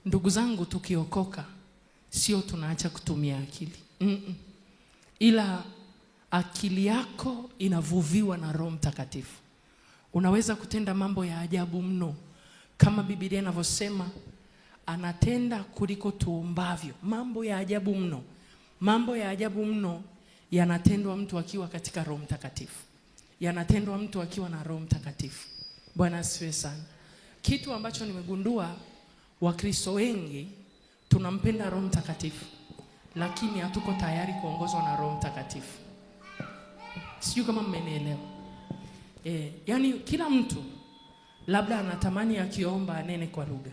Ndugu zangu, tukiokoka sio tunaacha kutumia akili. Ila akili yako inavuviwa na Roho Mtakatifu. Unaweza kutenda mambo ya ajabu mno. Kama Biblia inavyosema, anatenda kuliko tuombavyo. Mambo ya ajabu mno. Mambo ya ajabu mno yanatendwa mtu akiwa katika Roho Mtakatifu. Yanatendwa mtu akiwa na Roho Mtakatifu. Bwana asifiwe sana. Kitu ambacho nimegundua, Wakristo wengi tunampenda Roho Mtakatifu, lakini hatuko tayari kuongozwa na Roho Mtakatifu. Sijui kama mmenielewa. Yani kila mtu labda anatamani akiomba anene kwa lugha.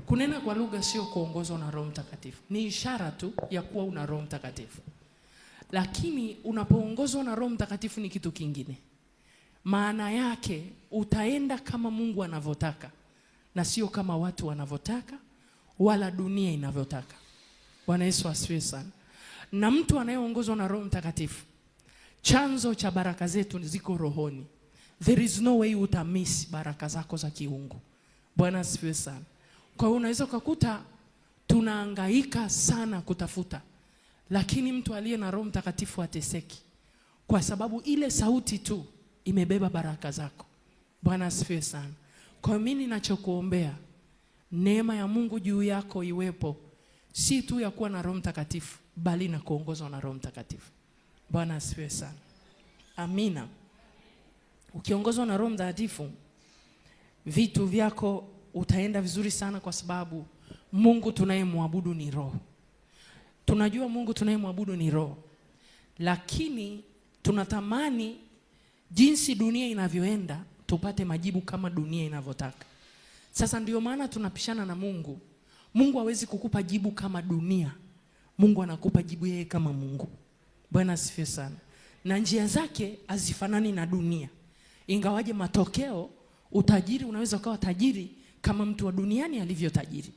Kunena kwa lugha sio kuongozwa na Roho Mtakatifu. Ni ishara tu ya kuwa una Roho Mtakatifu. Lakini unapoongozwa na Roho Mtakatifu ni kitu kingine. Maana yake utaenda kama Mungu anavyotaka na sio kama watu wanavyotaka wala dunia inavyotaka. Bwana Yesu asifiwe sana. Na mtu anayeongozwa na Roho Mtakatifu, chanzo cha baraka zetu ziko rohoni. There is no way utamiss baraka zako za kiungu. Bwana asifiwe sana. Kwa hiyo unaweza kukuta tunahangaika sana kutafuta, lakini mtu aliye na Roho Mtakatifu ateseki, kwa sababu ile sauti tu imebeba baraka zako. Bwana asifiwe sana. Kwa mimi ninachokuombea, neema ya Mungu juu yako iwepo, si tu ya kuwa na Roho Mtakatifu, bali na kuongozwa na Roho Mtakatifu. Bwana asifiwe sana. Amina. Ukiongozwa na Roho Mtakatifu, vitu vyako utaenda vizuri sana, kwa sababu Mungu tunayemwabudu ni Roho. Tunajua Mungu tunayemwabudu ni Roho, lakini tunatamani jinsi dunia inavyoenda tupate majibu kama dunia inavyotaka. Sasa ndio maana tunapishana na Mungu. Mungu hawezi kukupa jibu kama dunia. Mungu anakupa jibu yeye kama Mungu. Bwana asifiwe sana. Na njia zake hazifanani na dunia. Ingawaje matokeo, utajiri unaweza kuwa tajiri kama mtu wa duniani alivyo tajiri.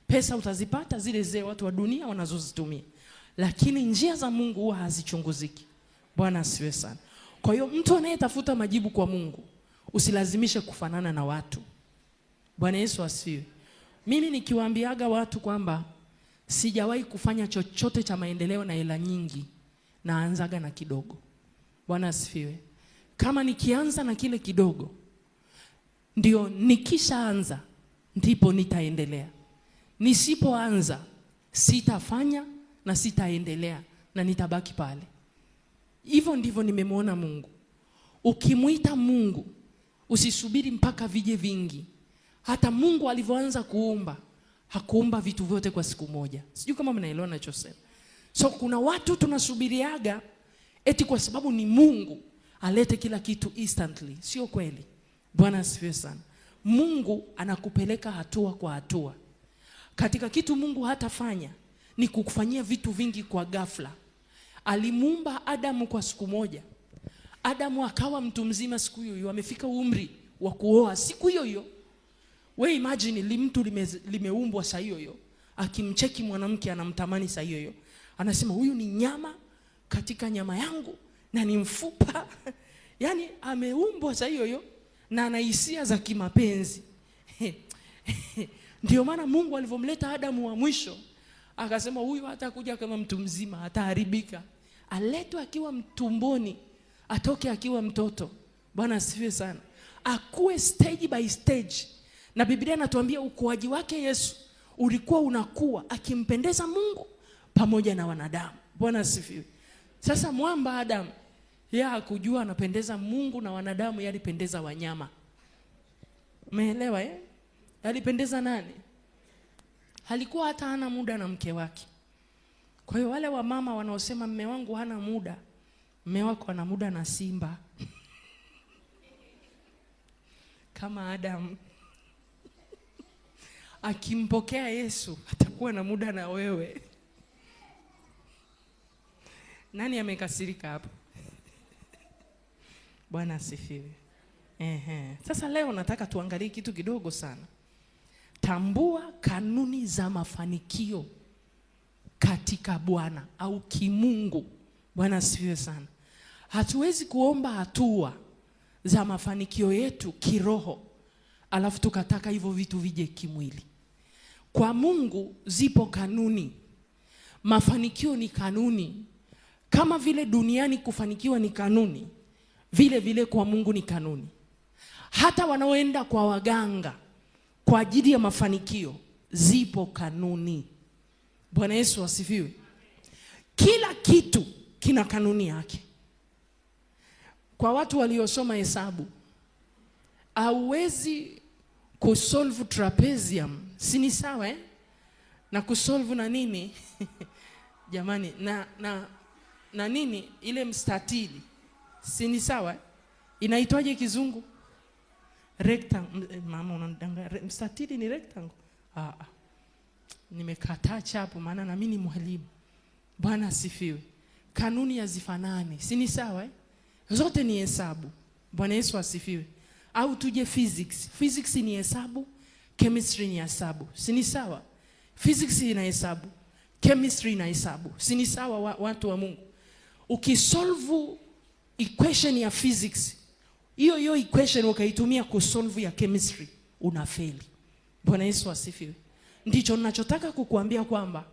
Pesa utazipata zile zile watu wa dunia wanazozitumia. Lakini njia za Mungu huwa hazichunguziki. Bwana asifiwe sana. Kwa hiyo mtu anayetafuta majibu kwa Mungu, usilazimishe kufanana na watu. Bwana Yesu asifiwe. Mimi nikiwaambiaga watu kwamba sijawahi kufanya chochote cha maendeleo na hela nyingi, naanzaga na kidogo. Bwana asifiwe. Kama nikianza na kile kidogo, ndio nikishaanza ndipo nitaendelea. Nisipoanza sitafanya na sitaendelea na nitabaki pale. Hivyo ndivyo nimemwona Mungu. Ukimuita Mungu, usisubiri mpaka vije vingi. Hata Mungu alivyoanza kuumba, hakuumba vitu vyote kwa siku moja. Sijui kama mnaelewa ninachosema. So kuna watu tunasubiriaga eti kwa sababu ni Mungu alete kila kitu instantly. Sio kweli. Bwana asifiwe sana. Mungu anakupeleka hatua kwa hatua. Katika kitu Mungu hatafanya ni kukufanyia vitu vingi kwa ghafla. Alimuumba Adamu kwa siku moja. Adamu akawa mtu mzima siku hiyo, amefika umri wa kuoa siku hiyo. We imagine mtu limeumbwa saa hiyo. Akimcheki mwanamke anamtamani saa hiyo. Anasema huyu ni nyama katika nyama yangu na ni mfupa. Yani ameumbwa saa hiyo na ana hisia za kimapenzi. Ndio maana Mungu alivomleta Adamu wa mwisho, akasema huyu hatakuja kama mtu mzima, ataharibika. Aletwe akiwa mtumboni, atoke akiwa mtoto. Bwana asifiwe sana. Akue stage by stage. Na Biblia inatuambia ukuaji wake Yesu ulikuwa unakuwa akimpendeza Mungu pamoja na wanadamu. Bwana asifiwe. Sasa mwamba Adamu, yeye hakujua anapendeza Mungu na wanadamu, yeye alipendeza wanyama. Umeelewa eh? Alipendeza nani? Halikuwa hata hana muda na mke wake. Kwa hiyo wale wa mama wanaosema mme wangu hana muda, mme wako ana muda na simba. Kama Adamu akimpokea Yesu, atakuwa na muda na wewe. Nani amekasirika hapo? Bwana asifiwe. Sasa leo nataka tuangalie kitu kidogo sana. Tambua kanuni za mafanikio katika Bwana au kimungu. Bwana asifiwe sana. Hatuwezi kuomba hatua za mafanikio yetu kiroho alafu tukataka hivyo vitu vije kimwili. Kwa Mungu zipo kanuni. Mafanikio ni kanuni. Kama vile duniani kufanikiwa ni kanuni, vile vile kwa Mungu ni kanuni. Hata wanaoenda kwa waganga kwa ajili ya mafanikio, zipo kanuni. Bwana Yesu asifiwe. Kila kitu kina kanuni yake. Kwa watu waliosoma hesabu, hauwezi kusolve trapezium, si ni sawa na kusolve na nini? Jamani, na nini ile mstatili, si ni sawa? Inaitwaje kizungu? Rectangle. Mama unanidanga, mstatili ni rectangle. Nimekataa chapo maana na mimi ni mwalimu. Bwana asifiwe. Kanuni hazifanani, si ni sawa? Zote ni hesabu. Bwana Yesu asifiwe. Au tuje physics. Physics ni hesabu, chemistry ni hesabu. Si ni sawa? Physics ina hesabu, chemistry ina hesabu. Si ni sawa watu wa Mungu? Ukisolve equation ya physics, hiyo equation ukaitumia kusolve ya chemistry, unafeli. Bwana Yesu asifiwe. Ndicho ninachotaka kukuambia kwamba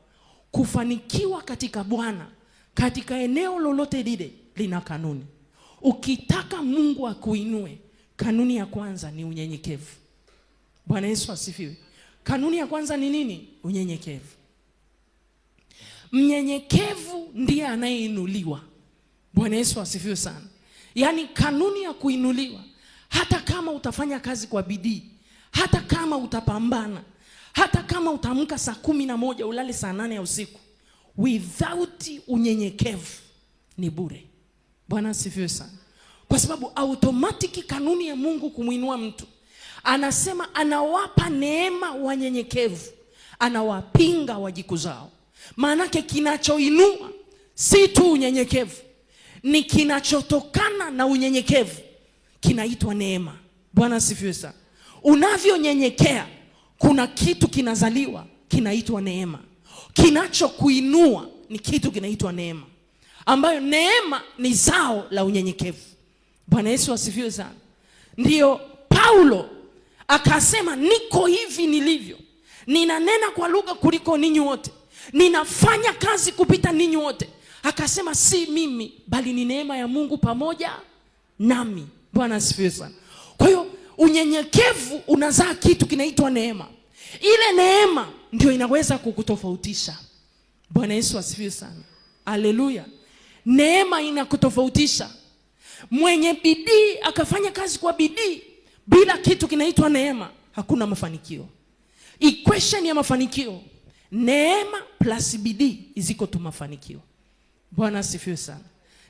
kufanikiwa katika Bwana, katika eneo lolote lile, lina kanuni. Ukitaka Mungu akuinue, kanuni ya kwanza ni unyenyekevu. Bwana Yesu asifiwe. Kanuni ya kwanza ni nini? Unyenyekevu. Mnyenyekevu ndiye anayeinuliwa. Bwana Yesu asifiwe sana. Yaani kanuni ya kuinuliwa, hata kama utafanya kazi kwa bidii, hata kama utapambana, hata kama utaamka saa 11 ulale saa 8 ya usiku, without unyenyekevu ni bure. Bwana asifiwe sana. Kwa sababu automatic kanuni ya Mungu kumuinua mtu, anasema anawapa neema wanyenyekevu, anawapinga wajikuzao. Maanake kinachoinua si tu unyenyekevu, ni kinachotokana na unyenyekevu kinaitwa neema. Bwana asifiwe sana. Unavyonyenyekea, kuna kitu kinazaliwa kinaitwa neema. Kinachokuinua ni kitu kinaitwa neema, ambayo neema ni zao la unyenyekevu. Bwana Yesu asifiwe sana. Ndiyo Paulo akasema, niko hivi nilivyo, ninanena kwa lugha kuliko ninyi wote, ninafanya kazi kupita ninyi wote. Akasema si mimi, bali ni neema ya Mungu pamoja nami. Bwana asifiwe sana. Kwa hiyo unyenyekevu unazaa kitu kinaitwa neema. Ile neema ndio inaweza kukutofautisha. Bwana Yesu asifiwe sana. Haleluya. Neema inakutofautisha. Mwenye bidii akafanya kazi kwa bidii bila kitu kinaitwa neema, hakuna mafanikio. Equation ya mafanikio, neema plus bidii iziko tu mafanikio. Bwana asifiwe sana.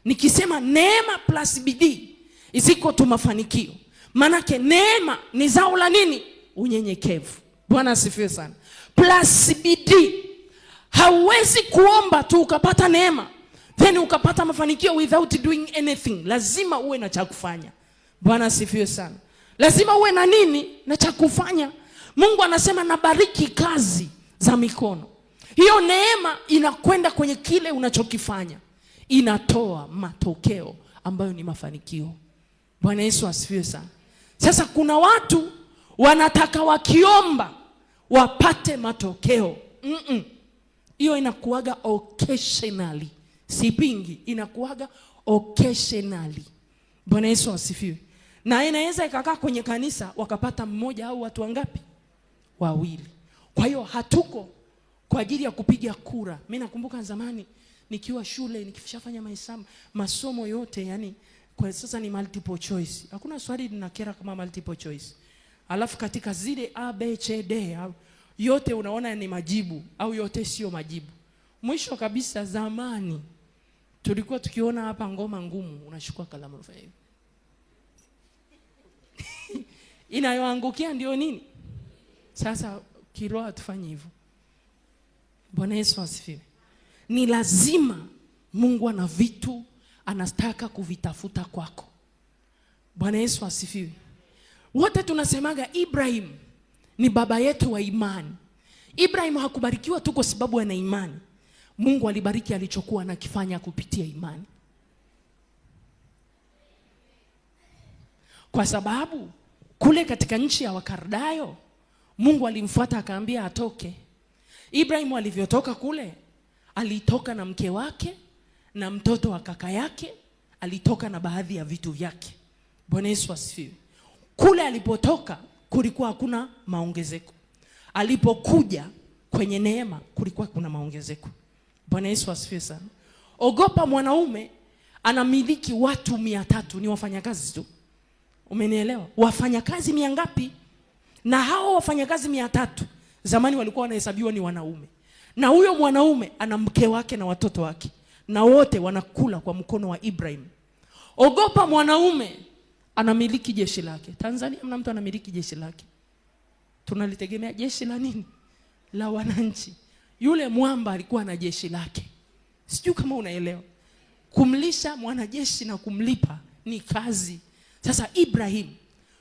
Nikisema neema plus bidii iziko tu mafanikio, manake neema ni zao la nini? Unyenyekevu. Bwana asifiwe sana. Plus bidii. Hauwezi kuomba tu ukapata neema then ukapata mafanikio without doing anything. Lazima uwe na cha kufanya. Bwana asifiwe sana. Lazima uwe na nini? Na cha kufanya. Mungu anasema nabariki kazi za mikono. Hiyo neema inakwenda kwenye kile unachokifanya, inatoa matokeo ambayo ni mafanikio. Bwana Yesu asifiwe sana. Sasa kuna watu wanataka wakiomba wapate matokeo. Hiyo inakuaga occasionally. Sipingi, inakuaga occasionally. Bwana Yesu asifiwe. Na inaweza ikakaa kwenye kanisa wakapata mmoja au watu wangapi? Wawili. Kwa hiyo hatuko kwa ajili ya kupiga kura. Mimi nakumbuka zamani nikiwa shule, nikishafanya masomo yote, yani kwa sasa ni multiple choice. Hakuna swali linakera kama multiple choice. Alafu katika zile A, B, C, D yote unaona ni majibu au yote sio majibu. Mwisho kabisa zamani tulikuwa tukiona hapa ngoma ngumu, unachukua kalamu unafanya hivi. Inayoangukia ndio nini? Sasa kiroho hatufanyi hivyo. Bwana Yesu asifiwe. Ni lazima Mungu ana vitu anataka kuvitafuta kwako. Bwana Yesu asifiwe. Wote tunasemaga Ibrahim ni baba yetu wa imani. Ibrahim hakubarikiwa tu kwa sababu ana imani. Mungu alibariki alichokuwa anakifanya kupitia imani. Kwa sababu kule katika nchi ya Wakardayo, Mungu alimfuata akaambia atoke. Ibrahim alivyotoka kule, alitoka na mke wake na mtoto wa kaka yake, alitoka na baadhi ya vitu vyake. Bwana Yesu asifiwe. Kule alipotoka kulikuwa hakuna maongezeko. Alipokuja kwenye neema kulikuwa kuna maongezeko. Bwana Yesu asifiwe sana. Ogopa mwanaume anamiliki watu 300, ni wafanyakazi tu. Umenielewa? Wafanyakazi 100 ngapi? Na hao wafanyakazi 300 zamani walikuwa wanahesabiwa ni wanaume. Na huyo mwanaume ana mke wake na watoto wake, na wote wanakula kwa mkono wa Ibrahim. Ogopa mwanaume anamiliki jeshi lake. Tanzania mna mtu anamiliki jeshi lake. Tunalitegemea jeshi la nini? La wananchi. Yule mwamba alikuwa na jeshi lake. Sijui kama unaelewa. Kumlisha mwanajeshi na kumlipa ni kazi. Sasa Ibrahim,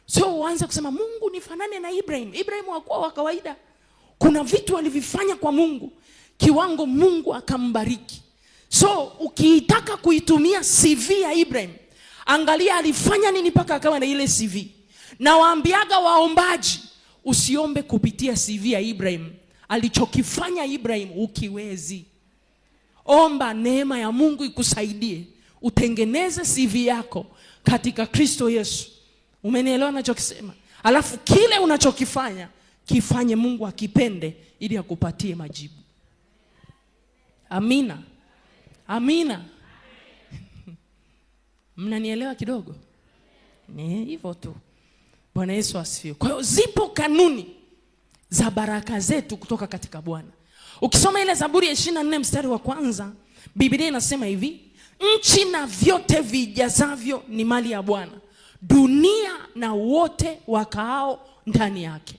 sio uanze kusema Mungu nifanane na Ibrahim. Ibrahim hakuwa wa kawaida. Kuna vitu alivifanya kwa Mungu kiwango Mungu akambariki. So ukiitaka kuitumia CV ya Ibrahim, angalia alifanya nini mpaka akawa na ile CV. Na waambiaga waombaji, usiombe kupitia CV ya Ibrahim. Alichokifanya Ibrahim ukiwezi. Omba neema ya Mungu ikusaidie utengeneze CV yako katika Kristo Yesu. Umenielewa ninachokisema? Alafu kile unachokifanya kifanye Mungu akipende ili akupatie majibu. Amina. Amina. Mnanielewa kidogo? Ni hivyo tu. Bwana Yesu asifiwe. Kwa hiyo zipo kanuni za baraka zetu kutoka katika Bwana. Ukisoma ile Zaburi ya 24 mstari wa 1, Biblia inasema hivi: nchi na vyote vijazavyo ni mali ya Bwana, dunia na wote wakaao ndani yake.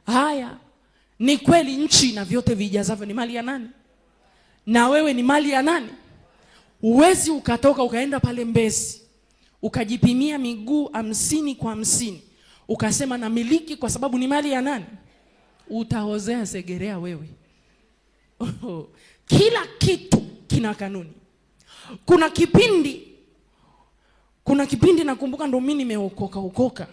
Haya, ni kweli nchi na vyote vijazavyo ni mali ya nani? Na wewe ni mali ya nani? Uwezi ukatoka ukaenda pale Mbezi ukajipimia miguu 50 kwa 50 ukasema na miliki kwa sababu ni mali ya nani? Utaozea Segerea wewe. Kila kitu kina kanuni. Kuna kipindi nakumbuka ndo mimi nimeokoka.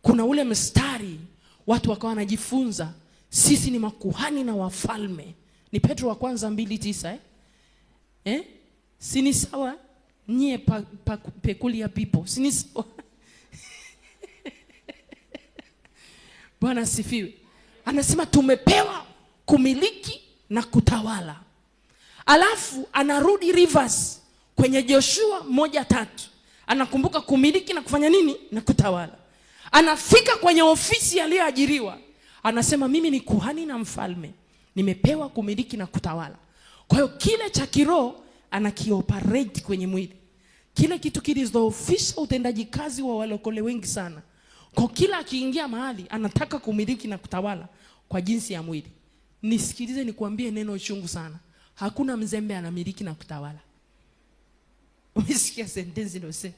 Kuna ule mstari watu wakawa wanajifunza sisi ni makuhani na wafalme. Ni Petro wa kwanza 2:9 Sini sawa nyie peculiar people. Sini sawa. Bwana sifiwe. Anasema tumepewa kumiliki na kutawala. Alafu anarudi reverse kwenye Joshua 1:3. Anakumbuka kumiliki na kufanya nini? Na kutawala. Anafika kwenye ofisi aliyoajiriwa. Anasema mimi ni kuhani na mfalme. Nimepewa kumiliki na kutawala. Kwa hiyo kile cha kiroho anakioperate kwenye mwili. Kile kitu kilizofisha utendaji kazi wa walokole wengi sana. Kwa kila akiingia mahali anataka kumiliki na kutawala kwa jinsi ya mwili. Nisikilize nikuambie neno chungu sana. Hakuna mzembe anamiliki na kutawala. Umesikia sentence ndio sema?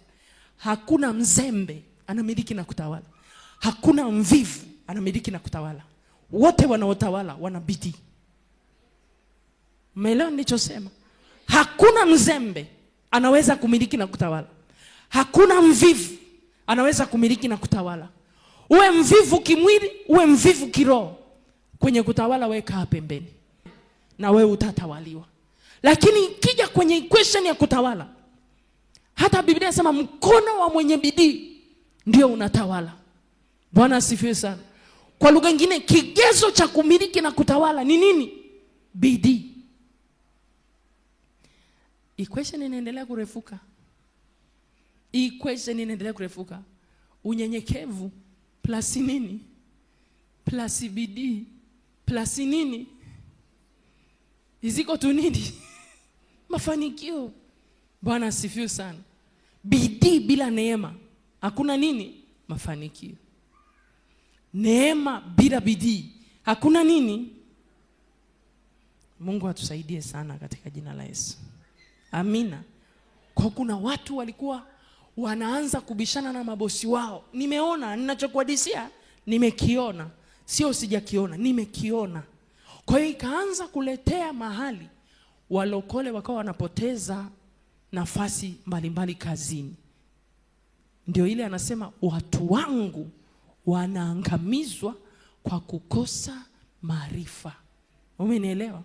Hakuna mzembe anamiliki na kutawala. Hakuna mvivu anamiliki na kutawala. Wote wanaotawala wana bidii. Umeelewa nilichosema? Hakuna mzembe anaweza kumiliki na kutawala. Hakuna mvivu anaweza kumiliki na kutawala. Uwe mvivu kimwili, uwe mvivu kiroho, kwenye kutawala weka pembeni na wewe utatawaliwa. Lakini ikija kwenye equation ya kutawala, hata Biblia inasema mkono wa mwenye bidii ndio unatawala. Bwana asifiwe sana. Kwa lugha nyingine kigezo cha kumiliki na kutawala ni nini? Bidii. Equation inaendelea kurefuka. Unyenyekevu plus nini? Plus bidii plus nini? Iziko tu nini? Mafanikio. Bwana asifiwe sana. Bidii bila neema hakuna nini? Mafanikio. Neema bila bidii hakuna nini? Mungu atusaidie sana katika jina la Yesu. Amina. Kwa kuna watu walikuwa wanaanza kubishana na mabosi wao. Nimeona, ninachokuhadisia nimekiona. Sio sijakiona, nimekiona. Kwa hiyo ikaanza kuletea mahali walokole wakawa wanapoteza nafasi mbalimbali kazini. Ndio ile anasema watu wangu wanaangamizwa kwa kukosa maarifa. Umenielewa?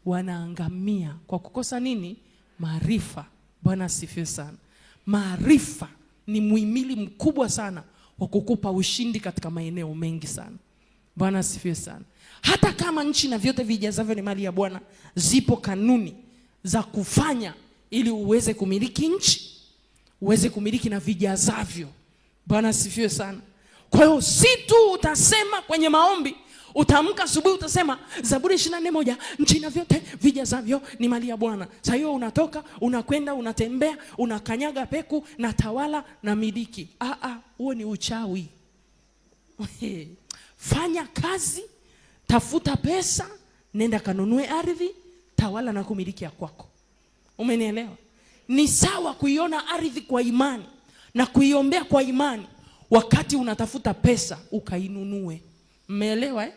Wanaangamia kwa kukosa nini? Maarifa. Bwana asifiwe sana. Maarifa ni muhimili mkubwa sana wa kukupa ushindi katika maeneo mengi sana. Bwana asifiwe sana. Hata kama nchi na vyote vijazavyo ni mali ya Bwana, zipo kanuni za kufanya ili uweze kumiliki nchi, uweze kumiliki na vijazavyo. Bwana asifiwe sana. Kwa hiyo si tu utasema kwenye maombi, utaamka asubuhi utasema Zaburi 24:1, nchi na vyote vijazavyo ni mali ya Bwana. Sasa hiyo unatoka, unakwenda, unatembea, unakanyaga peku na tawala na miliki. Huo ni uchawi. Fanya kazi, tafuta pesa, nenda kanunue ardhi, tawala na kumiliki ya kwako. Umenielewa? Ni sawa kuiona ardhi kwa imani na kuiombea kwa imani wakati unatafuta pesa ukainunue. Umeelewa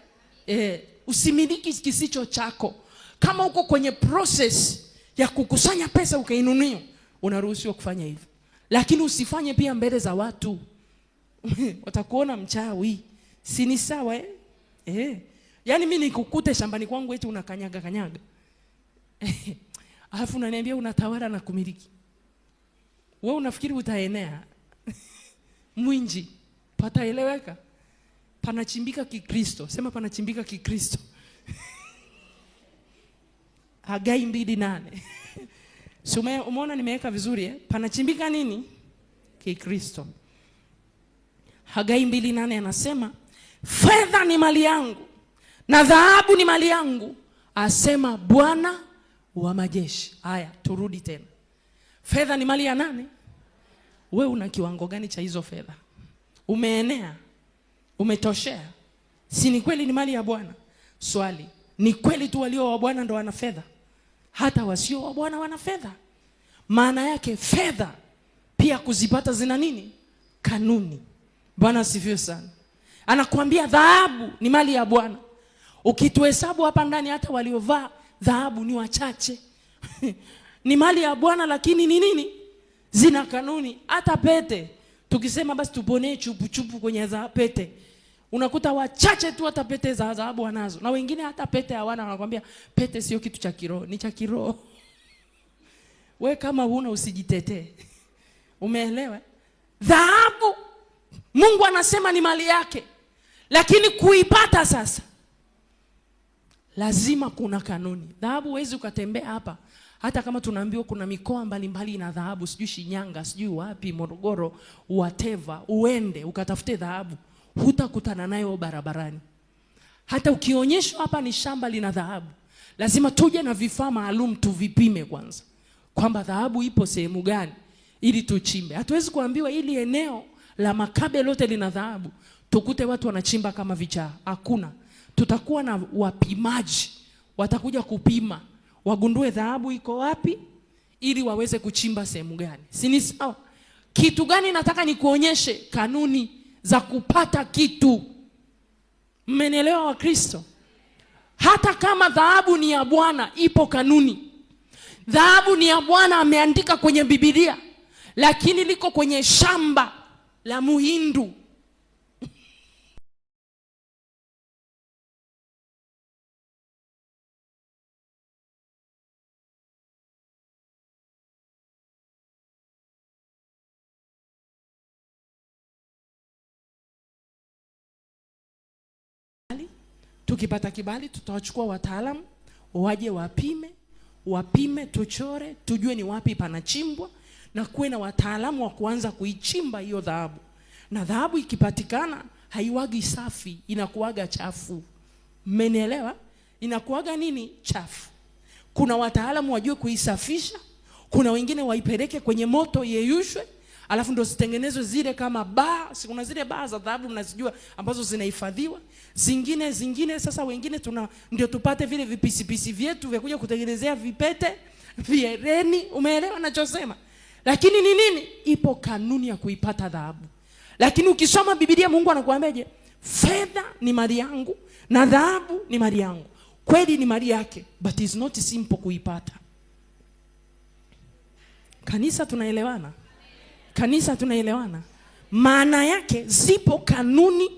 usimiliki kisicho chako. Kama uko kwenye process ya kukusanya pesa ukainunue, unaruhusiwa kufanya hivyo. Lakini usifanye pia mbele za watu. Watakuona mchawi. Si ni sawa Yaani mimi nikukute shambani kwangu eti unakanyaga. Alafu unaniambia unatawala na kumiliki. Wewe unafikiri utaenea? Mwinji, pataeleweka? Panachimbika Kikristo. Sema panachimbika Kikristo. Hagai 2:8. So umeona nimeweka vizuri Panachimbika nini? Kikristo. Hagai 2:8 anasema, fedha ni mali yangu na dhahabu ni mali yangu, asema Bwana wa majeshi. Haya, turudi tena. Fedha ni mali ya nani? Wewe una kiwango gani cha hizo fedha? Umeenea? Umetoshea? Si ni kweli ni mali ya Bwana? Swali, ni kweli tu walio wa Bwana ndo wana fedha? Hata wasio wa Bwana wana fedha. Maana yake fedha pia kuzipata zina nini? Kanuni. Bwana asifiwe sana. Anakuambia dhahabu ni mali ya Bwana. Ukituhesabu hapa ndani hata waliovaa dhahabu ni wachache. Ni mali ya Bwana, lakini ni nini? Zina kanuni. Hata pete, tukisema basi tuponee chupu kwenye pete, unakuta wachache tu hata pete za dhahabu wanazo, na wengine hata pete hawana. Wanakuambia pete sio kitu cha kiroho, ni cha kiroho. We kama huna usijitetee. Umeelewa? Dhahabu Mungu anasema ni mali yake, lakini kuipata sasa lazima kuna kanuni. Dhahabu huwezi ukatembea hapa, hata kama tunaambiwa kuna mikoa mbalimbali na dhahabu, sijui Shinyanga, sijui wapi, Morogoro, whatever, uende ukatafute dhahabu, hutakutana nayo barabarani. Hata ukionyeshwa hapa ni shamba lina dhahabu, lazima tuje na vifaa maalum tuvipime kwanza kwamba dhahabu ipo sehemu gani ili tuchimbe. Hatuwezi kuambiwa ili eneo la Makabe lote lina dhahabu, tukute watu wanachimba kama vichaa. Hakuna. Tutakuwa na wapimaji, watakuja kupima, wagundue dhahabu iko wapi ili waweze kuchimba sehemu gani. Si ni sawa? Kitu gani nataka nikuonyeshe? Kanuni za kupata kitu. Mmenielewa wa Kristo? Hata kama dhahabu ni ya Bwana, ipo kanuni. Dhahabu ni ya Bwana, ameandika kwenye Biblia, lakini liko kwenye shamba la Muhindu. Tukipata kibali tutawachukua wataalamu waje wapime, tuchore, tujue ni wapi panachimbwa, na kuwe na wataalamu wa kuanza kuichimba hiyo dhahabu. Na dhahabu ikipatikana haiwagi safi, inakuaga chafu. Mmenielewa? Inakuaga nini? Chafu. Kuna wataalamu wajue kuisafisha, kuna wengine waipeleke kwenye moto yeyushwe, alafu ndo zitengenezwe zile kama baa. Kuna zile baa za dhahabu mnazijua ambazo zinahifadhiwa. Zingine sasa wengine ndio tupate vile vipisipisi vyetu vya kuja kutengenezea vipete, viereni. Umeelewa nachosema? Lakini ni nini? Ipo kanuni ya kuipata dhahabu. Lakini ukisoma Biblia Mungu anakuambiaje? Fedha ni mali yangu na dhahabu ni mali yangu. Kweli ni mali yake, but it's not simple kuipata. Kanisa tunaelewana? Kanisa tunaelewana? Maana yake zipo kanuni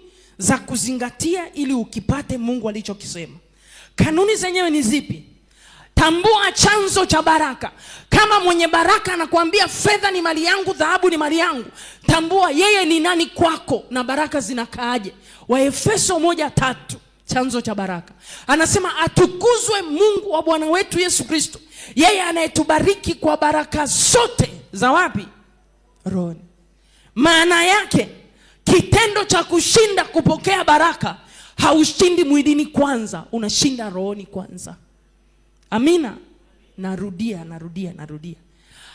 za kuzingatia ili ukipate Mungu alichokisema. Kanuni zenyewe ni zipi? Tambua chanzo cha baraka. Kama mwenye baraka anakuambia fedha ni mali yangu, dhahabu ni mali yangu, tambua yeye ni nani kwako na baraka zinakaaje. Waefeso 1:3, chanzo cha baraka. Anasema atukuzwe Mungu wa Bwana wetu Yesu Kristo, yeye anayetubariki kwa baraka zote za wapi? Rohoni. Maana yake kitendo cha kushinda kupokea baraka, haushindi mwilini kwanza, unashinda rohoni kwanza. Amina. Narudia.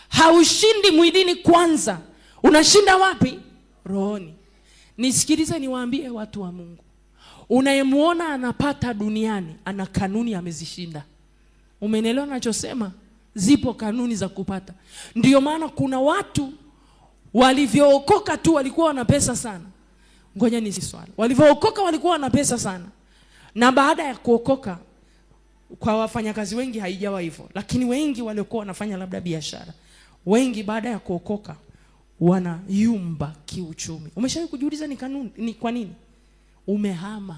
Haushindi mwilini kwanza, unashinda wapi? Rohoni. Nisikilize niwaambie watu wa Mungu. Unayemuona anapata duniani, ana kanuni amezishinda. Umenielewa ninachosema? Zipo kanuni za kupata. Ndiyo maana kuna watu walivyookoka tu walikuwa wana pesa sana. Ngoja ni swali. Walivyookoka walikuwa wana pesa sana. Na baada ya kuokoka, kwa wafanyakazi wengi haijawa hivyo, lakini wengi waliokuwa wanafanya labda biashara, wengi baada ya kuokoka wanayumba kiuchumi. Umeshawahi kujiuliza ni kanuni ni kwa nini? Umehama.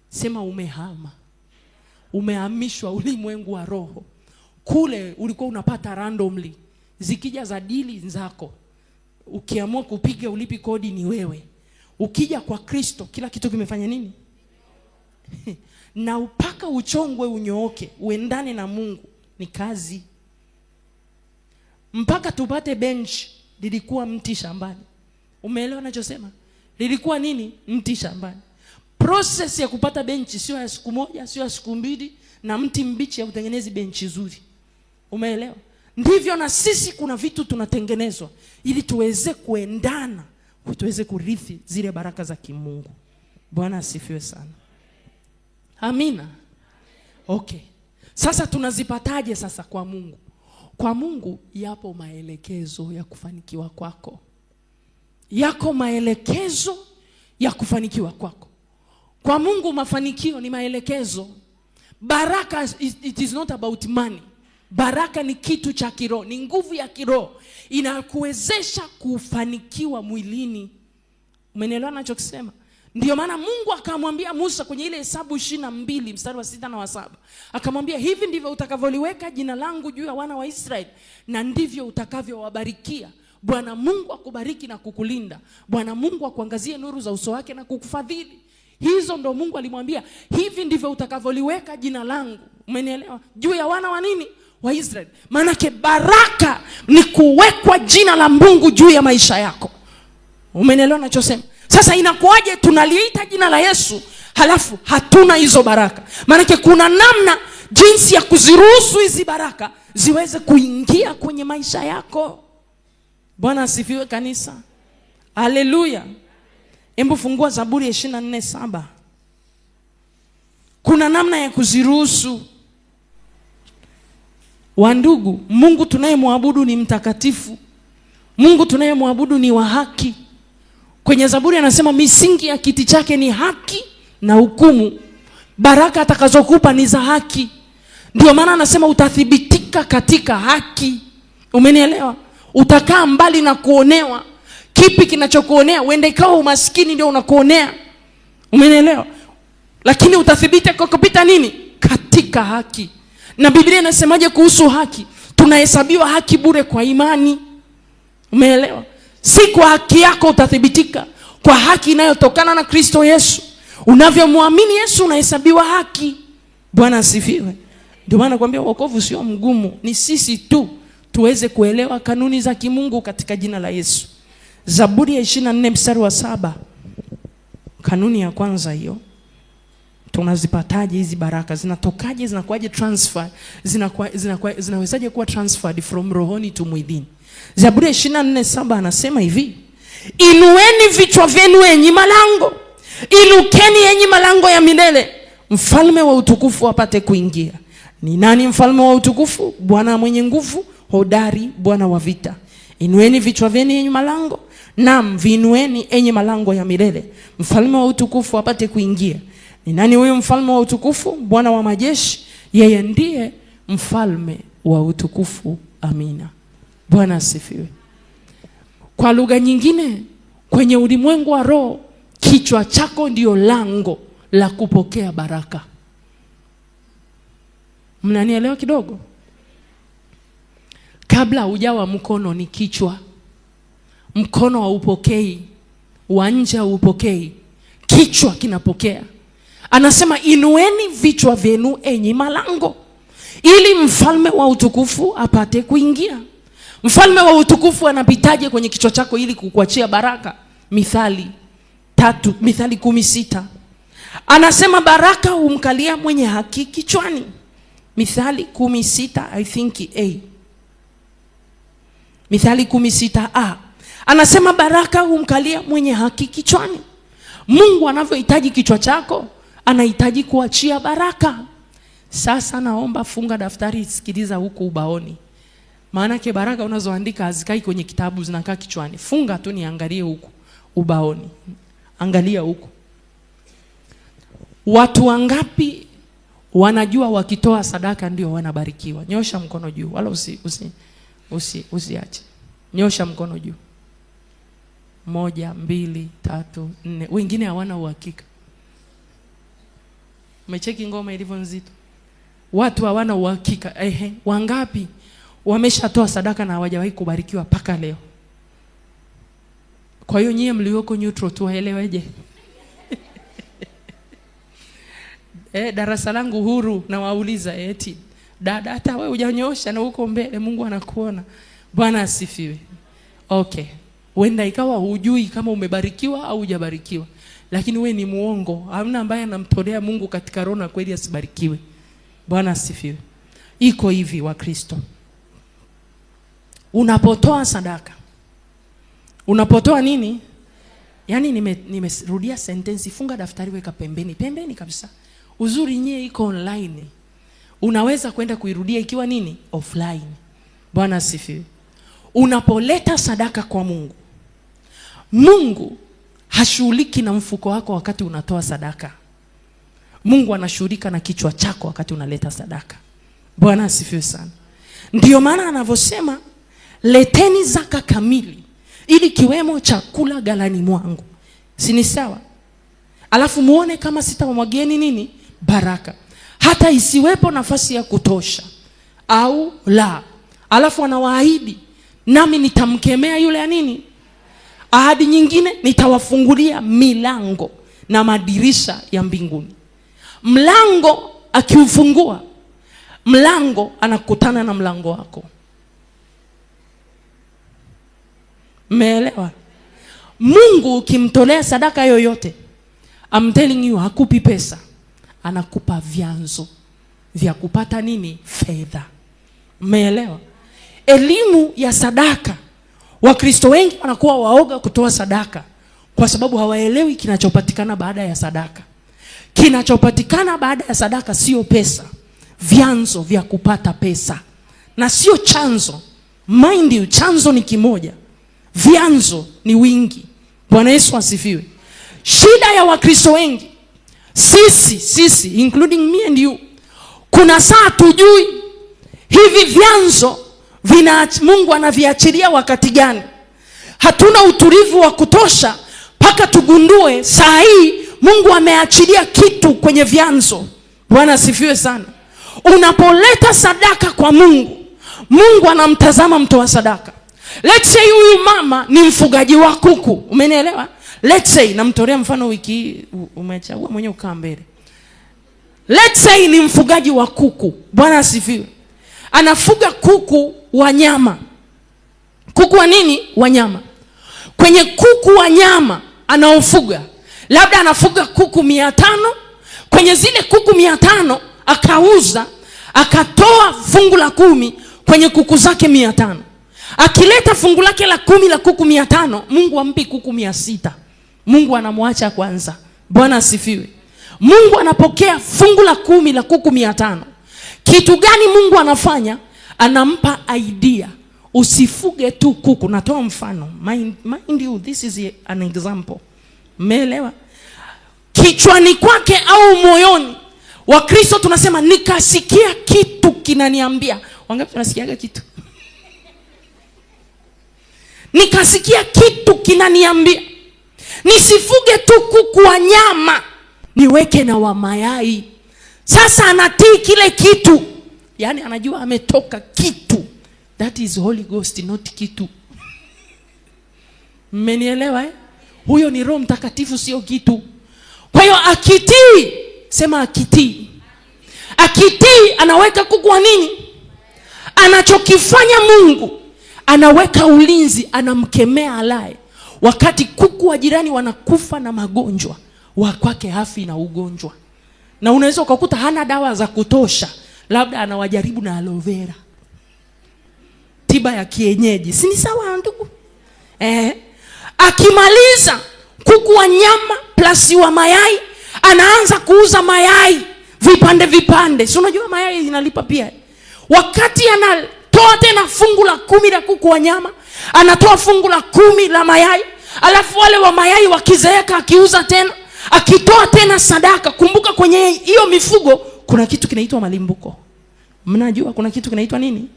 Sema umehama. Umehamishwa ulimwengu wa roho. Kule ulikuwa unapata randomly. Zikija za dili zako, ukiamua kupiga ulipi kodi ni wewe. Ukija kwa Kristo kila kitu kimefanya nini? Na upaka uchongwe unyooke, uendane na Mungu, ni kazi. Mpaka tupate bench lilikuwa mti shambani. Umeelewa ninachosema? Lilikuwa nini? Mti shambani. Process ya kupata benchi sio ya siku moja, sio ya siku mbili, na mti mbichi ya kutengeneza benchi nzuri. Umeelewa? Ndivyo na sisi kuna vitu tunatengenezwa ili tuweze kuendana, tuweze kurithi zile baraka za kimungu. Bwana asifiwe sana. Amina. Okay. Sasa tunazipataje sasa kwa Mungu? Kwa Mungu yapo maelekezo ya kufanikiwa kwako. Yako maelekezo ya kufanikiwa kwako. Kwa Mungu mafanikio ni maelekezo. Baraka it is not about money. Baraka ni kitu cha kiroho, ni nguvu ya kiroho inakuwezesha kufanikiwa mwilini. Umenielewa ninachokisema? Ndio maana Mungu akamwambia Musa kwenye ile Hesabu 22 mstari wa 6 na wa 7. Akamwambia hivi ndivyo utakavyoliweka jina langu juu ya wana wa Israeli, na ndivyo utakavyowabarikia. Bwana Mungu akubariki na kukulinda. Bwana Mungu akuangazie nuru za uso wake na kukufadhili. Hizo ndo Mungu alimwambia, hivi ndivyo utakavyoliweka jina langu. Umenielewa? Juu ya wana wa nini? Wa Israeli. Maana baraka ni kuwekwa jina la Mungu juu ya maisha yako. Umenielewa ninachosema? Sasa inakuaje tunaliita jina la Yesu halafu hatuna hizo baraka? Maana kuna namna jinsi ya kuziruhusu hizi baraka ziweze kuingia kwenye maisha yako. Bwana asifiwe kanisa. Haleluya. Hebu fungua Zaburi ya 24:7. Kuna namna ya kuziruhusu. Wandugu, Mungu tunayemwabudu ni mtakatifu. Mungu tunayemwabudu ni wa haki. Kwenye Zaburi anasema misingi ya kiti chake ni haki na hukumu. Baraka atakazokupa ni za haki. Ndio maana anasema utathibitika katika haki. Umenielewa? Utakaa mbali na kuonewa. Kipi kinachokuonea? Uende ikawa umaskini ndio unakuonea. Umenielewa? Lakini utathibiti kwa kupita nini? Katika haki. Na Biblia inasemaje kuhusu haki? Tunahesabiwa haki bure kwa imani. Umeelewa? Si kwa haki yako utathibitika, kwa haki inayotokana na Kristo Yesu. Unavyomwamini Yesu unahesabiwa haki. Bwana asifiwe. Ndio maana nakwambia wokovu sio mgumu, ni sisi tu tuweze kuelewa kanuni za kimungu katika jina la Yesu. Zaburi ya 24 mstari wa 7. Kanuni ya kwanza hiyo. Tunazipataje hizi baraka? Zinatokaje? Zinakuaje transfer? Zinawezaje kuwa transferred from rohoni to mwilini? Zaburi ya 24:7 anasema hivi: inueni vichwa vyenu enyi malango, inukeni enyi malango ya milele, mfalme wa utukufu apate kuingia. Ni nani mfalme wa utukufu? Bwana mwenye nguvu, hodari, Bwana wa vita. Inueni vichwa vyenu enyi malango, naam viinueni enyi malango ya milele, mfalme wa utukufu apate kuingia. Ni nani huyo mfalme wa utukufu? Bwana wa majeshi, yeye ndiye mfalme wa utukufu. Amina. Bwana asifiwe. Kwa lugha nyingine, kwenye ulimwengu wa roho Kichwa chako ndio lango la kupokea baraka. Mnanielewa kidogo? Kabla hujawa mkono ni kichwa. Mkono haupokei, wa nje haupokei, kichwa kinapokea. Anasema inueni vichwa vyenu enyi malango, ili mfalme wa utukufu apate kuingia. Mfalme wa utukufu anapitaje kwenye kichwa chako ili kukuachia baraka? Mithali 10:6. Anasema baraka humkalia mwenye haki kichwani. Mithali 10:6 I think A. Mithali 10:6 anasema baraka humkalia mwenye haki kichwani. Mungu anavyohitaji kichwa chako, anahitaji kuachia baraka. Sasa naomba funga daftari, sikiliza huku ubaoni. Maana ke baraka unazoandika hazikai kwenye kitabu, zinakaa kichwani. Funga tu niangalie huku ubaoni. Angalia huku. Watu wangapi wanajua wakitoa sadaka ndio wanabarikiwa? Nyosha mkono juu, wala usiache. Nyosha mkono juu. 1, 2, 3, 4. Wengine hawana uhakika. Umecheki ngoma ilivyo nzito? Watu hawana uhakika. Wangapi wameshatoa sadaka na hawajawahi kubarikiwa paka leo? Kwa hiyo nyie mlioko neutral tuwaeleweje? Darasa langu huru na wauliza eti dada, hata wewe hujanyosha na uko mbele, Mungu anakuona. Bwana asifiwe. Okay. Wenda ikawa hujui kama umebarikiwa au hujabarikiwa, lakini we ni muongo. Hamna ambaye anamtolea Mungu katika roho na kweli asibarikiwe. Bwana asifiwe. Iko hivi wa Kristo. Unapotoa sadaka, unapotoa nini? Yaani nimerudia sentensi, funga daftari, weka pembeni kabisa. Uzuri nyie iko online. Unaweza kwenda kuirudia ikiwa nini? Offline. Bwana asifiwe. Unapoleta sadaka kwa Mungu, Mungu hashughuliki na mfuko wako wakati unatoa sadaka. Mungu anashughulika na kichwa chako wakati unaleta sadaka. Bwana asifiwe sana. Ndiyo maana anavyosema leteni zaka kamili ili kiwemo chakula ghalani mwangu. Si ni sawa? Alafu muone kama sitawamwagieni nini? Baraka. Hata isiwepo nafasi ya kutosha au la. Alafu anawaahidi, nami nitamkemea yule ya nini? Ahadi nyingine, nitawafungulia milango na madirisha ya mbinguni. Mlango akiufungua, mlango anakutana na mlango wako. Umeelewa? Mungu ukimtolea sadaka yoyote, I'm telling you, hakupi pesa, anakupa vyanzo vya kupata nini? Fedha. Umeelewa? Elimu ya sadaka. Wakristo wengi wanakuwa waoga kutoa sadaka kwa sababu hawaelewi kinachopatikana baada ya sadaka. Kinachopatikana baada ya sadaka sio pesa, vyanzo vya kupata pesa. Na sio chanzo. Mind you, chanzo ni kimoja, vyanzo ni wingi. Bwana Yesu asifiwe. Shida ya Wakristo wengi, sisi including me and you, kuna saa tujui hivi vyanzo Mungu anaviachilia wakati gani. Hatuna utulivu wa kutosha mpaka tugundue saa hii Mungu ameachilia kitu kwenye vyanzo. Bwana asifiwe sana. Unapoleta sadaka kwa Mungu, Mungu anamtazama mtoa sadaka. Let's say huyu mama ni mfugaji wa kuku. Umenielewa? Let's say, namtolea mfano wiki umechagua mwenyewe ukaa mbele. Let's say ni mfugaji wa kuku. Bwana asifiwe. Anafuga kuku wa nyama. Kuku wa nini? Wa nyama. Kwenye kuku wa nyama anaofuga, labda anafuga kuku 500. Kwenye zile kuku 500 akauza, akatoa fungu la 10 kwenye kuku zake 500. Akileta fungu lake la 10 la kuku 500, Mungu ampi kuku 600. Mungu anamwacha kwanza. Bwana asifiwe. Mungu anapokea fungu la 10 la kuku 500. Kitu gani Mungu anafanya? Anampa idea. Usifuge tu kuku. Natoa mfano. Mind you, this is an example. Umeelewa? Kichwani kwake au moyoni, Wakristo tunasema nikasikia kitu kinaniambia. Wangapi tunasikiaga kitu? Nikasikia kitu kinaniambia. nisifuge tu kuku wa nyama, niweke na wa mayai. Sasa anatii kile kitu, yaani anajua ametoka kitu. That is Holy Ghost, not kitu. Mmenielewa eh? Huyo ni Roho Mtakatifu, sio kitu. Kwa hiyo akitii, sema akitii. Akitii anaweka kuku wa nini? Anachokifanya Mungu, anaweka ulinzi, anamkemea alaye. Wakati kuku wa jirani wanakufa na magonjwa, wa kwake hafi na ugonjwa. Na unaweza ukakuta hana dawa za kutosha, labda anawajaribu na aloe vera, tiba ya kienyeji. Si ni sawa ndugu? Akimaliza kuku wa nyama plus wa mayai, anaanza kuuza mayai vipande vipande. Si unajua mayai inalipa pia. Wakati anatoa tena fungu la 10 la kuku wa nyama, anatoa fungu la 10 la mayai, alafu wale wa mayai wakizeeka akiuza tena, akitoa tena sadaka. Kumbuka kwenye hiyo mifugo kuna kitu kinaitwa malimbuko. Mnajua kuna kitu kinaitwa nini?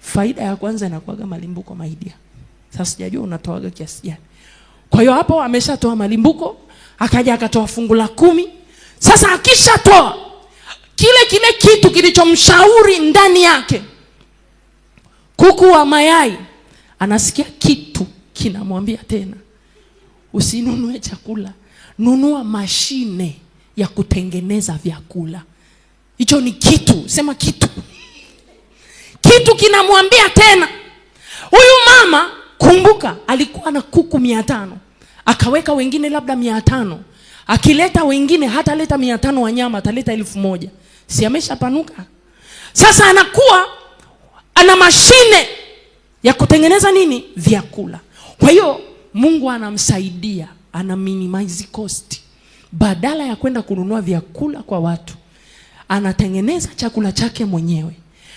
Faida ya kwanza inakuwaga malimbuko, maidia. Sasa sijajua unatoaga kiasi gani. Kwa hiyo hapo ameshatoa malimbuko, akaja akatoa fungu la 10. Sasa akishatoa kile kitu kilichomshauri ndani yake, kuku wa mayai, anasikia kitu kinamwambia tena, usinunue chakula, nunua mashine ya kutengeneza vyakula. Hicho ni kitu, sema kitu. Kitu kinamwambia tena. Huyu mama, kumbuka, alikuwa na kuku 500. Akaweka wengine labda 500. Akileta wengine hata leta 500 wa nyama, ataleta 1000. Si ameshapanuka? Sasa anakuwa ana mashine ya kutengeneza nini? Vyakula. Kwa hiyo Mungu anamsaidia, ana minimize cost. Badala ya kwenda kununua vyakula kwa watu, anatengeneza chakula chake mwenyewe.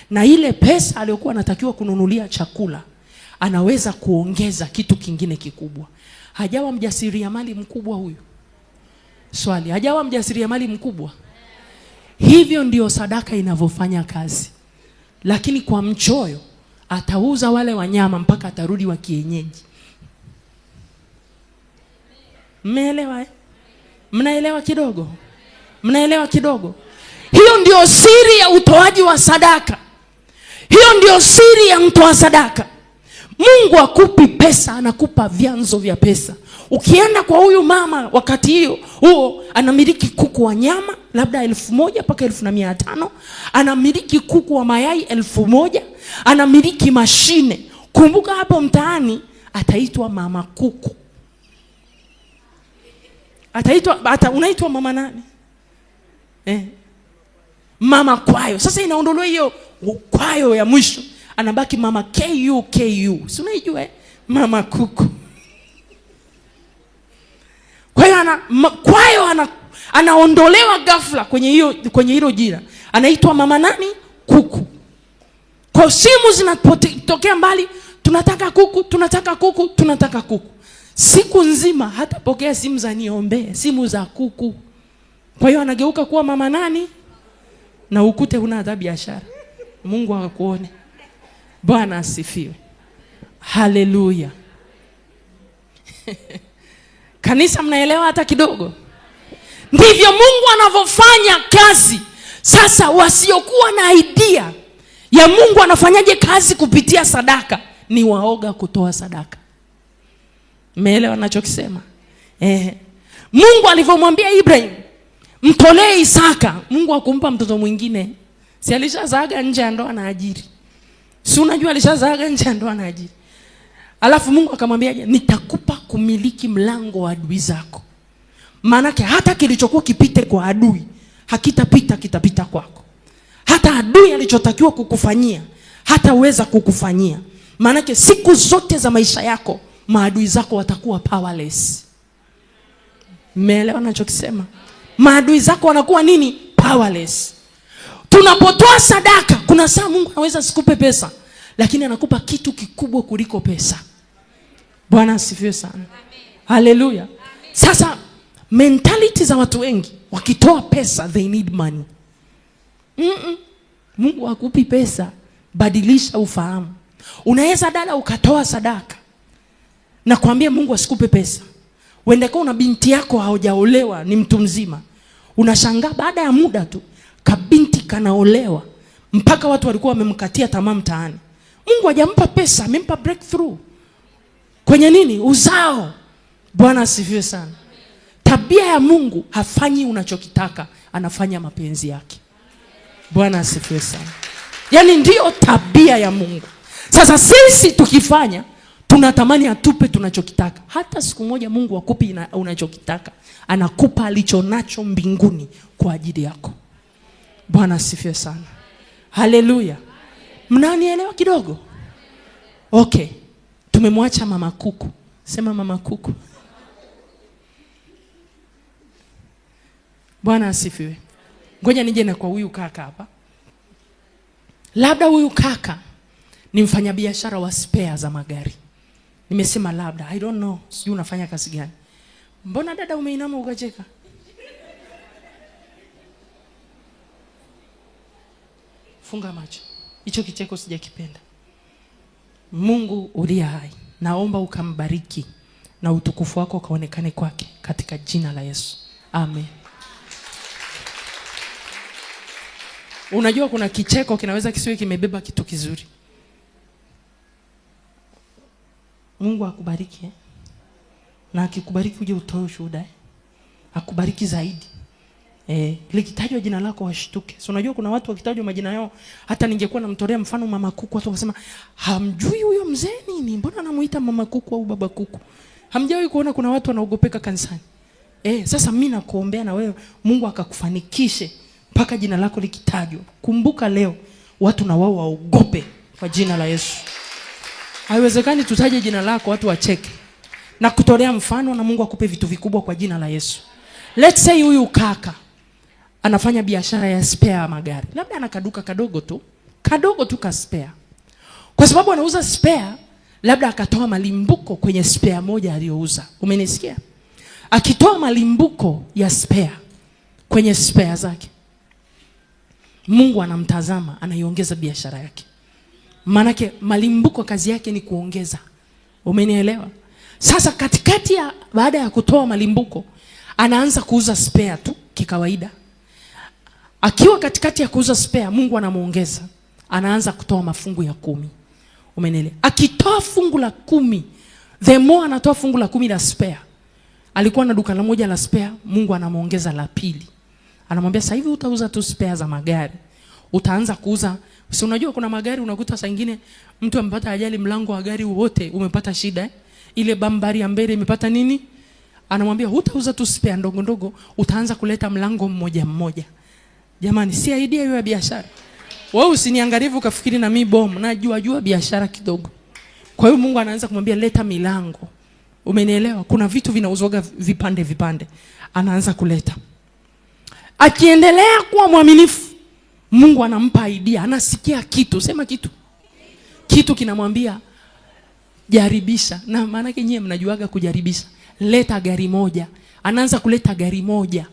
Na ile pesa aliyokuwa anatakiwa kununulia chakula, anaweza kuongeza kitu kingine kikubwa. Hajawa mjasiriamali mkubwa huyu? Swali, hajawa mjasiriamali mkubwa? Hivyo ndio sadaka inavyofanya kazi. Lakini kwa mchoyo, atauza wale wanyama mpaka atarudi wa kienyeji. Mmeelewa eh? Mnaelewa kidogo? Mnaelewa kidogo? Hiyo ndio siri ya utoaji wa sadaka. Hiyo ndio siri ya mtoa sadaka. Mungu akupi pesa, anakupa vyanzo vya pesa. Ukienda kwa huyu mama wakati huo anamiliki kuku wa nyama labda 1000 mpaka 1500, anamiliki kuku wa mayai 1000, anamiliki mashine. Kumbuka hapo mtaani ataitwa mama kuku. Unaitwa mama nani? Mama kwayo. Sasa inaondolewa hiyo kwayo ya mwisho, anabaki mama KU. Si unaijua mama kuku. Kwa hiyo kwayo anaondolewa ghafla kwenye hilo jina. Anaitwa mama nani? Kuku. Kwa simu zinatokea mbali, tunataka kuku. Siku nzima hatapokea simu za niombe, simu za kuku. Kwa hiyo anageuka kuwa mama nani? Na ukute huna hata biashara. Mungu akakuone. Bwana asifiwe. Haleluya. Kanisa, mnaelewa hata kidogo? Ndivyo Mungu anavyofanya kazi. Sasa wasiokuwa na idea ya Mungu anafanyaje kazi kupitia sadaka ni waoga kutoa sadaka. Mmeelewa ninachokisema? Mungu alivyomwambia Ibrahim, mtolee Isaka, Mungu akumpa mtoto mwingine. Si alishazaga nje ya ndoa na ajiri? Si unajua alishazaga nje ya ndoa na ajiri? Alafu Mungu akamwambia, nitakupa kumiliki mlango wa adui zako. Maanake hata kilichokuwa kipite kwa adui, hakitapita, kitapita kwako. Hata adui alichotakiwa kukufanyia, hataweza kukufanyia. Maanake siku zote za maisha yako, maadui zako watakuwa powerless. Mmeelewa ninachokisema? Maadui zako wanakuwa nini? Powerless. Tunapotoa sadaka, kuna saa Mungu anaweza sikupe pesa, lakini anakupa kitu kikubwa kuliko pesa. Bwana asifiwe sana. Haleluya. Sasa mentality za watu wengi, wakitoa pesa they need money. Mungu hakupi pesa, badilisha ufahamu. Unaweza dada ukatoa sadaka na kuambia Mungu asikupe pesa, Uende kwa una binti yako haujaolewa, ni mtu mzima. Unashangaa baada ya muda tu kabinti kanaolewa, mpaka watu walikuwa wamemkatia tamaa mtaani. Mungu hajampa pesa, amempa breakthrough. Kwenye nini? Uzao. Bwana asifiwe sana. Tabia ya Mungu, hafanyi unachokitaka, anafanya mapenzi yake. Bwana asifiwe sana. Yaani ndio tabia ya Mungu. Sasa sisi tukifanya, tunatamani atupe tunachokitaka. Hata siku moja Mungu akupi unachokitaka. Anakupa alichonacho mbinguni kwa ajili yako. Bwana asifiwe sana. Haleluya. Mnanielewa kidogo? Okay. Tumemwacha mama kuku. Sema mama kuku. Bwana asifiwe. Ngoja nije na kwa huyu kaka hapa. Labda huyu kaka ni mfanyabiashara wa spare za magari. Nimesema labda, I don't know, sijui unafanya kazi gani. Mbona dada umeinama ukacheka? Funga macho. Hicho kicheko sijakipenda. Mungu uliye hai, naomba ukambariki na utukufu wako kaonekane kwake katika jina la Yesu. Amen. Unajua kuna kicheko kinaweza kisiwe kimebeba kitu kizuri. Mungu akubariki. Na akikubariki uje utoe ushuhuda. Akubariki zaidi. Likitajwa jina lako washtuke. So unajua kuna watu wakitajwa majina yao, hata ningekuwa namtolea mfano mama kuku, watu wakasema hamjui huyo mzee nini? Mbona anamuita mama kuku au baba kuku? Hamjawahi kuona kuna watu wanaogopeka kanisani? Sasa mimi nakuombea na wewe Mungu akakufanikishe mpaka jina lako likitajwa. Kumbuka leo watu na wao waogope kwa jina la Yesu. Haiwezekani tutaje jina lako watu wacheke. Na kutolea mfano na Mungu akupe vitu vikubwa kwa jina la Yesu. Let's say huyu kaka anafanya biashara ya spare ya magari. Labda ana kaduka kadogo tu ka spare. Kwa sababu anauza spare, labda akatoa malimbuko kwenye spare moja aliyouza. Umenisikia? Akitoa malimbuko ya spare kwenye spare zake, Mungu anamtazama, anaiongeza biashara yake. Manake malimbuko kazi yake ni kuongeza. Umenielewa? Sasa katikati ya baada ya kutoa malimbuko, anaanza kuuza spare tu kikawaida. Akiwa katikati ya kuuza spare, Mungu anamuongeza. Anaanza kutoa mafungu ya 10. Umenielewa? Akitoa fungu la 10, the more anatoa fungu la 10 la spare. Alikuwa na duka la moja la spare, Mungu anamuongeza la 2. Anamwambia sasa hivi utauza tu spare za magari. Utaanza kuuza. Si unajua kuna magari unakuta saa nyingine mtu amepata ajali, mlango wa gari wote umepata shida. Ile bambari ya mbele imepata nini? Anamwambia hutauza tu spare ndogo ndogo, utaanza kuleta mlango mmoja mmoja. Jamani, si idea hiyo ya biashara. Wewe usiniangalivu ukafikiri na mimi bomu, najua biashara kidogo. Kwa hiyo Mungu anaanza kumwambia leta milango. Umenielewa? Kuna vitu vinauzwaga vipande. Anaanza kuleta. Akiendelea kuwa mwaminifu, Mungu anampa idea, anasikia kitu, sema kitu. Kitu kinamwambia jaribisha. Na maana yake nyie mnajuaga kujaribisha. Leta gari moja. Anaanza kuleta gari moja.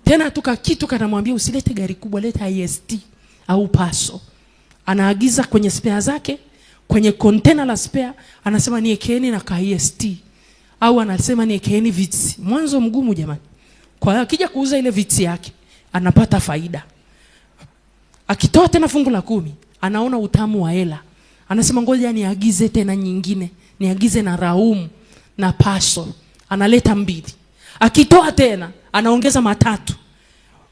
Tena tuka kitu kanamwambia usilete gari kubwa, leta IST au Paso. Anaagiza kwenye spare zake, kwenye container la spare, anasema niekeeni na ka IST. Au anasema niekeeni vitsi. Mwanzo mgumu jamani. Kwa hiyo akija kuuza ile vitsi yake, anapata faida. Akitoa tena fungu la 10, anaona utamu wa hela. Anasema ngoja niagize tena nyingine, niagize na Raumu na Paso. Analeta 2. Akitoa tena, anaongeza 3.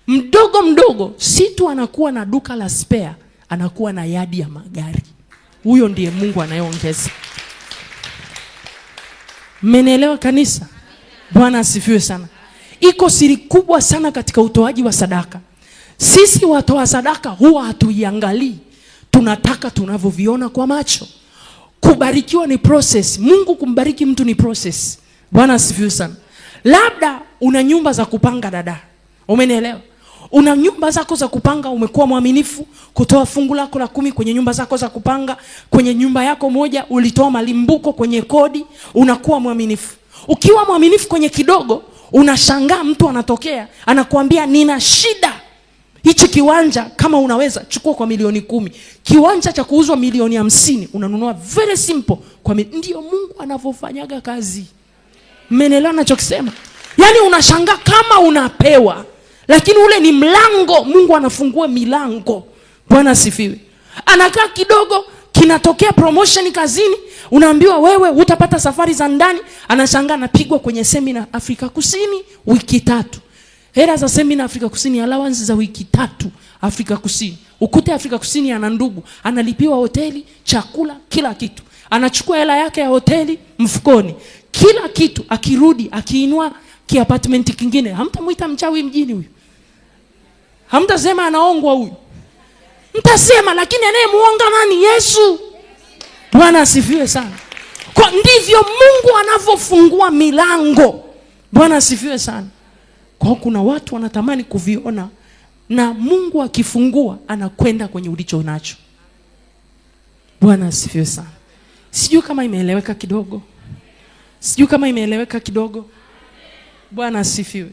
Mdogo, si tu anakuwa na duka la spare, anakuwa na yadi ya magari. Huyo ndiye Mungu anayeongeza. Mmenielewa kanisa? Bwana asifiwe sana. Iko siri kubwa sana katika utoaji wa sadaka. Sisi watoa sadaka huwa hatuiangalii. Tunataka tunavyoviona kwa macho. Kubarikiwa ni process. Mungu kumbariki mtu ni process. Bwana asifiwe sana. Labda una nyumba za kupanga dada. Umenielewa? Una nyumba zako za kupanga, umekuwa mwaminifu kutoa fungu lako la 10 kwenye nyumba zako za kupanga. Kwenye nyumba yako moja ulitoa malimbuko kwenye kodi, unakuwa mwaminifu. Ukiwa mwaminifu kwenye kidogo, unashangaa mtu anatokea, anakuambia nina shida. Hichi kiwanja kama unaweza chukua kwa milioni 10. Kiwanja cha kuuzwa milioni 50 unanunua very simple kwa ndio Mungu anavofanyaga kazi. Mmenielewa ninachokisema? Yaani unashangaa kama unapewa, lakini ule ni mlango. Mungu anafungua milango. Bwana asifiwe. Anakaa kidogo, kinatokea promotion kazini, unaambiwa wewe utapata safari za ndani. Anashangaa anapigwa kwenye semina Afrika Kusini wiki 3. Hela za semina Afrika Kusini, allowance za wiki 3 Afrika Kusini. Ukute Afrika Kusini ana ndugu, analipiwa hoteli, chakula, kila kitu. Anachukua hela yake ya hoteli mfukoni, kila kitu. Akirudi akiinua apartment kingine, hamtamuita mchawi mjini huyu. Hamtasema anaongwa huyu. Mtasema lakini anayemuonga nani? Yesu. Bwana asifiwe sana. Kwa ndivyo Mungu anavyofungua milango. Bwana asifiwe sana. Kwa kuna watu wanatamani kuviona, na Mungu akifungua anakwenda kwenye ulicho nacho. Bwana asifiwe sana. Sijui kama imeeleweka kidogo. Bwana asifiwe.